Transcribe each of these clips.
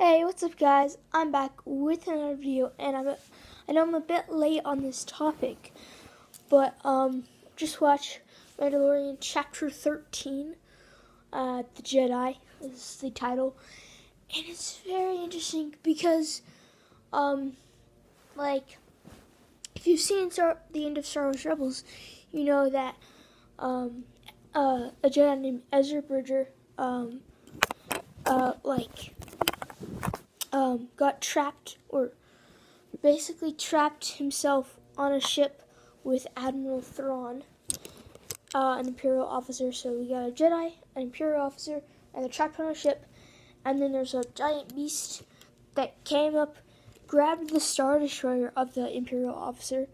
Hey, what's up guys? I'm back with another video and I know I'm a bit late on this topic, but just watch Mandalorian Chapter 13, The Jedi is the title, and it's very interesting because like if you've seen the end of Star Wars Rebels, you know that a Jedi named Ezra Bridger got trapped, or basically trapped himself on a ship with Admiral Thrawn, an Imperial officer. So we got a Jedi, an Imperial officer, and they're trapped on a ship. And then there's a giant beast that came up, grabbed the Star Destroyer of the Imperial officer,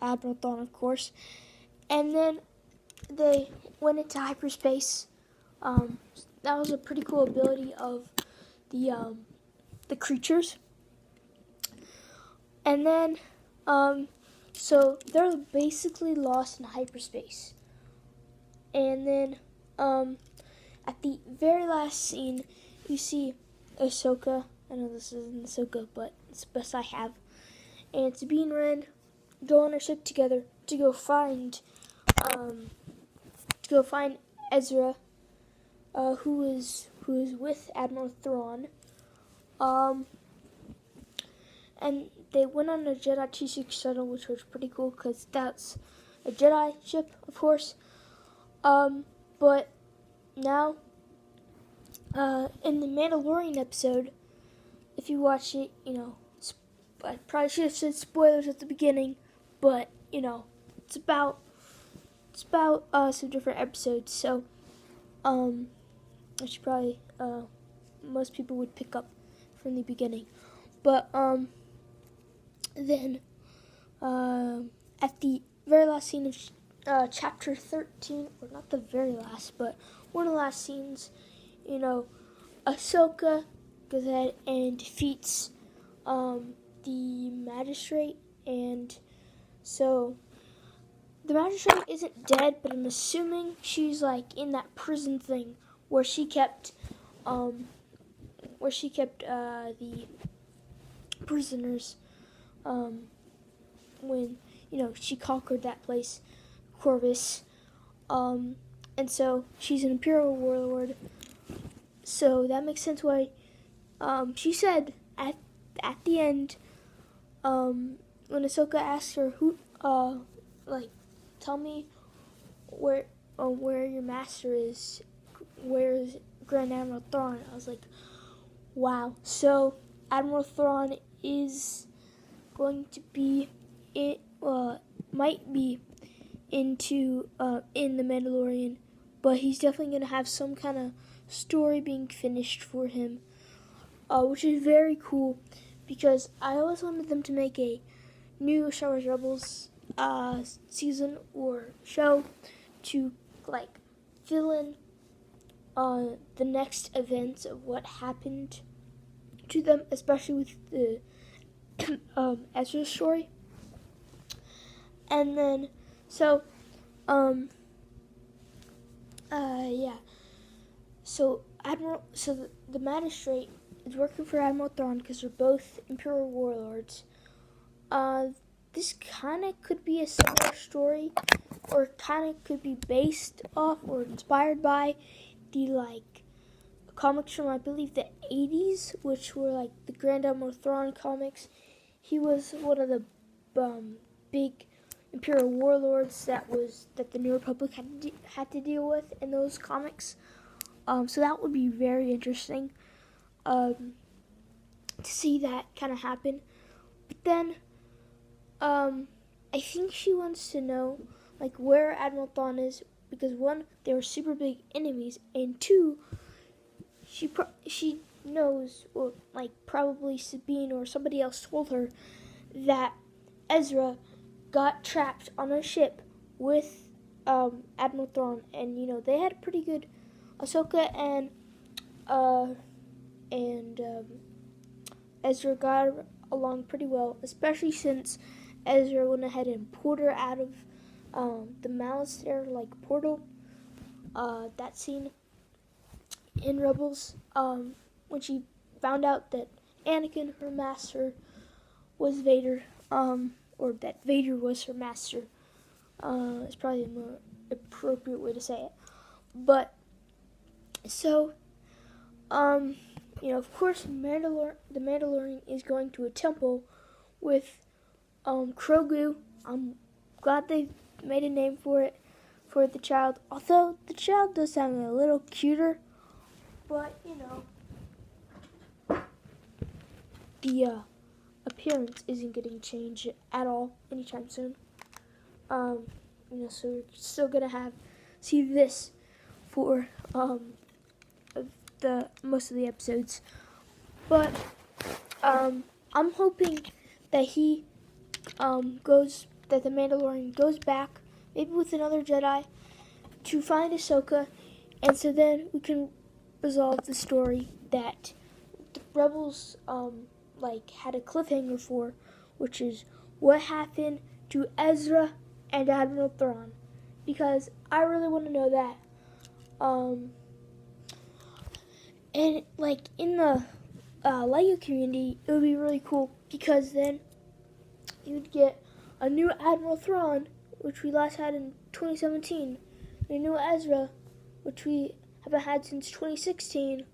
Admiral Thrawn, of course, and then they went into hyperspace. That was a pretty cool ability of the creatures. And then, so they're basically lost in hyperspace. And then, at the very last scene, you see Ashoka. I know this isn't Ashoka, but it's the best I have. And Sabine and Ren go on a ship together to go find Ezra, who is with Admiral Thrawn. And they went on a Jedi T6 shuttle, which was pretty cool because that's a Jedi ship, of course. But now, in the Mandalorian episode, if you watch it, you know, I probably should have said spoilers at the beginning, but you know, it's about some different episodes, so I should probably most people would pick up from the beginning. But then at the very last scene of chapter 13, or not the very last, but one of the last scenes, you know, Ashoka goes ahead and defeats the magistrate, and so the magistrate isn't dead, but I'm assuming she's like in that prison thing where she kept the prisoners when, you know, she conquered that place, Corvus, and so she's an Imperial warlord. So that makes sense why she said at the end, when Ahsoka asked her, tell me where your master is, where is Grand Admiral Thrawn? I was like, wow. So Admiral Thrawn is going to be might be in the Mandalorian, but he's definitely going to have some kind of story being finished for him, which is very cool because I always wanted them to make a new Star Wars Rebels season or show to like fill in the next events of what happened to them, especially with the Ezra story. And then so the magistrate is working for Admiral Thrawn because they're both Imperial warlords. This kind of could be a similar story, or kind of could be based off or inspired by the comics from, I believe, the 80s, which were like the Grand Admiral Thrawn comics. He was one of the big Imperial warlords that the New Republic had to deal with in those comics. So that would be very interesting to see that kind of happen. But then I think she wants to know like where Admiral Thrawn is, because one, they were super big enemies, and two, she knows, or like probably Sabine or somebody else told her that Ezra got trapped on a ship with Admiral Thrawn, and you know they had a pretty good Ahsoka and Ezra got along pretty well, especially since Ezra went ahead and pulled her out of the Malastare portal. That scene in Rebels, when she found out that Anakin, her master, was Vader, or that Vader was her master. It's probably a more appropriate way to say it. But, so, of course, the Mandalorian is going to a temple with Grogu. I'm glad they made a name for it, for the child. Although the child does sound a little cuter, but the appearance isn't getting changed at all anytime soon. So we're still gonna see this for the most of the episodes, but I'm hoping that that the Mandalorian goes back, maybe with another Jedi, to find Ahsoka, and so then we can resolve the story that the Rebels had a cliffhanger for, which is what happened to Ezra and Admiral Thrawn, because I really want to know that. And in the LEGO community, it would be really cool, because then you would get a new Admiral Thrawn, which we last had in 2017, and a new Ezra, which we haven't had since 2016.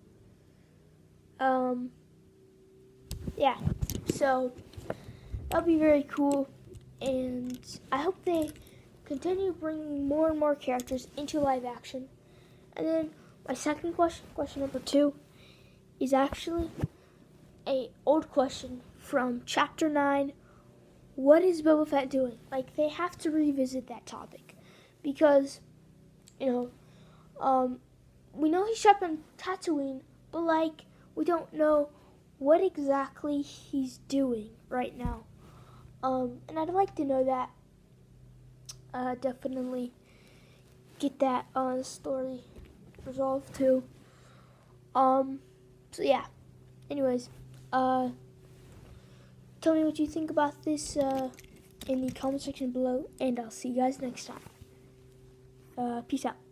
Yeah, so that'll be very cool, and I hope they continue bringing more and more characters into live action. And then my second question number 2, is actually a old question from Chapter 9. What is Boba Fett doing? They have to revisit that topic, because, we know he's up on Tatooine, but, we don't know what exactly he's doing right now. And I'd like to know that. Definitely get that story resolved too. So yeah. Anyways, tell me what you think about this in the comment section below, and I'll see you guys next time. Peace out.